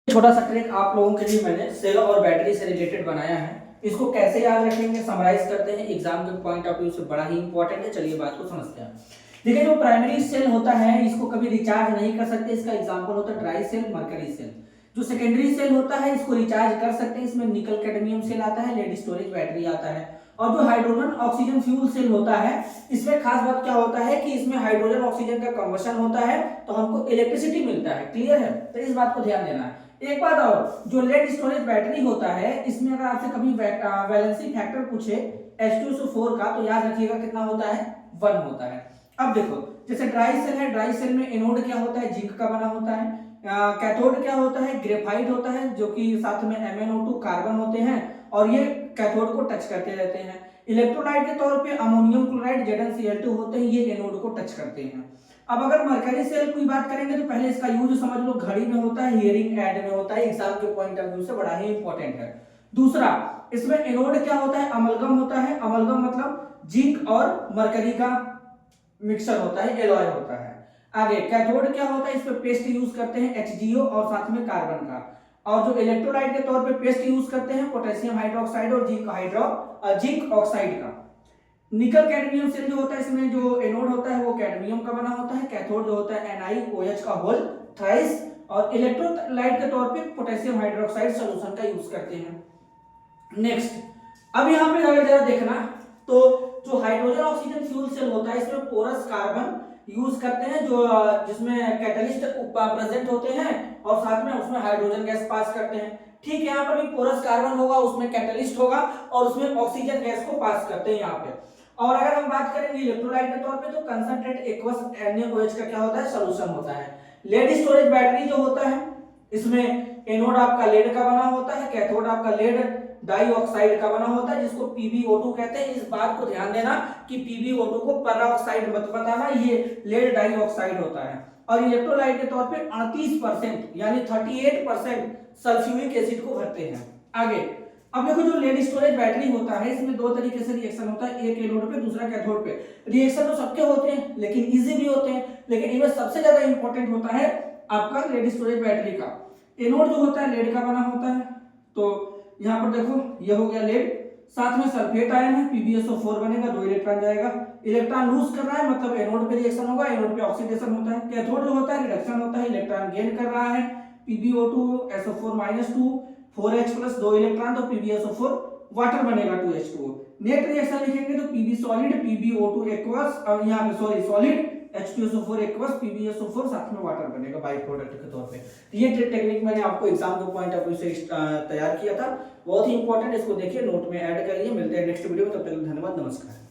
छोटा सा ट्रिक आप लोगों के लिए मैंने सेल और बैटरी से रिलेटेड बनाया है। इसको कैसे याद रखेंगे, समराइज करते हैं। एग्जाम के पॉइंट ऑफ व्यू से बड़ा ही इंपॉर्टेंट है। चलिए बात को समझते हैं। देखिए, जो प्राइमरी सेल होता है इसको कभी रिचार्ज नहीं कर सकते। इसका एग्जांपल होता है ड्राई सेल, मरकरी सेल। जो सेकेंडरी सेल होता है इसको रिचार्ज कर सकते हैं। इसमें निकल कैडमियम सेल आता है, लेड स्टोरेज बैटरी आता है। और जो हाइड्रोजन ऑक्सीजन फ्यूल सेल होता है इसमें खास बात क्या होता है कि इसमें हाइड्रोजन ऑक्सीजन का कंबशन होता है तो हमको इलेक्ट्रिसिटी मिलता है। क्लियर है? तो इस बात को ध्यान देना है। एक बात और, जो लेड स्टोरेज बैटरी होता है इसमें अगर आपसे कभी वैलेंसी फैक्टर पूछे H2SO4 का तो याद रखिएगा कितना होता है, 1 होता है। अब देखो, जैसे ड्राई सेल है, ड्राई सेल में एनोड क्या होता है, जिंक का बना होता है। कैथोड क्या होता है, ग्रेफाइट होता है, जो कि साथ में MnO2 कार्बन होते हैं और ये कैथोड को टच करते रहते हैं। इलेक्ट्रोलाइट के तौर पे अमोनियम क्लोराइड ZnCl2 होते हैं, ये एनोड को टच करते हैं। अब अगर मरकरी सेल की बात करेंगे तो पहले इसका यूज समझ लो, घड़ी में होता है, हियरिंग ऐड में होता है। एग्जाम के पॉइंट ऑफ व्यू से बड़ा ही इंपॉर्टेंट है। दूसरा, इसमें एनोड क्या होता है, अमलगम होता है। अमलगम मतलब जिंक और मरकरी का मिक्सचर होता है, एलॉय होता है। आगे कैथोड क्या होता है, इस पे पेस्ट यूज करते हैं HgO और साथ में कार्बन का। और जो इलेक्ट्रोलाइट के तौर पे पेस्ट यूज करते हैं पोटेशियम हाइड्रोक्साइड और जिंक ऑक्साइड का। निकल कैडमियम सेल जो होता है इसमें जो एनोड होता है वो कैडमियम का बना होता है। कैथोड जो होता है NiOH का होल थ्राइस। और इलेक्ट्रोलाइट के तौर पे पोटेशियम हाइड्रोक्साइड सॉल्यूशन का यूज करते हैं। नेक्स्ट, अब यहाँ पे अगर जरा देखना तो जो हाइड्रोजन ऑक्सीजन फ्यूल सेल होता है इसमें पोरस कार्बन यूज करते हैं, जो जिसमें कैटलिस्ट प्रेजेंट होते हैं और साथ में उसमें हाइड्रोजन गैस पास करते हैं। ठीक है, यहाँ पर भी पोरस कार्बन होगा, उसमें कैटलिस्ट होगा और उसमें ऑक्सीजन गैस को पास करते हैं यहाँ पे। और अगर हम बात करेंगे इलेक्ट्रोलाइट के तौर पे तो कंसंट्रेट एक्वस NaOH का क्या होता है, सॉल्यूशन होता है। लेड स्टोरेज बैटरी जो होता है इसमें एनोड आपका लेड का बना होता है, कैथोड आपका लेड डाइऑक्साइड का बना होता है जिसको PbO2 कहते हैं। इस बात को ध्यान देना कि PbO2 को पेरोक्साइड मत बताना, ये लेड डाइऑक्साइड होता है। और इलेक्ट्रोलाइट के तौर पे 38% यानी 38% सल्फ्यूरिक एसिड को भरते हैं। आगे अब देखो, जो लेड स्टोरेज बैटरी होता है इसमें दो तरीके से रिएक्शन होता है, एक एनोड पे दूसरा कैथोड पे। रिएक्शन तो सबके होते हैं लेकिन इजी भी होते हैं, लेकिन इनमें सबसे ज्यादा इंपॉर्टेंट होता है आपका लेड स्टोरेज बैटरी का। एनोड जो होता है लेड का बना होता है, तो यहाँ पर देखो ये हो गया लेड, साथ में सल्फेट आयन है PbSO4 बनेगा, 2 इलेक्ट्रॉन जाएगा। इलेक्ट्रॉन लूज कर रहा है मतलब एनोड पे रिएक्शन होगा, एनोड पे ऑक्सीडेशन होता है। कैथोड जो होता है रिडक्शन होता है, इलेक्ट्रॉन गेन कर रहा है। PbO2 SO4-2 4H plus 2 electron, तो PbSO4 वाटर बनेगा 2H2O। नेट रिएक्शन लिखेंगे तो Pb सॉलिड PbO2 एक्वस, और यहाँ पे sorry solid H2SO4 aqueous PbSO4 साथ में वाटर बनेगा बाई प्रोडक्ट के तौर पे। ये टेक्निक मैंने आपको एग्जाम के पॉइंट ऑफ व्यू से तैयार किया था, बहुत ही इंपॉर्टेंट। इसको देखिए, नोट में ऐड करिए। मिलते हैं नेक्स्ट वीडियो में, तब तक धन्यवाद, नमस्कार।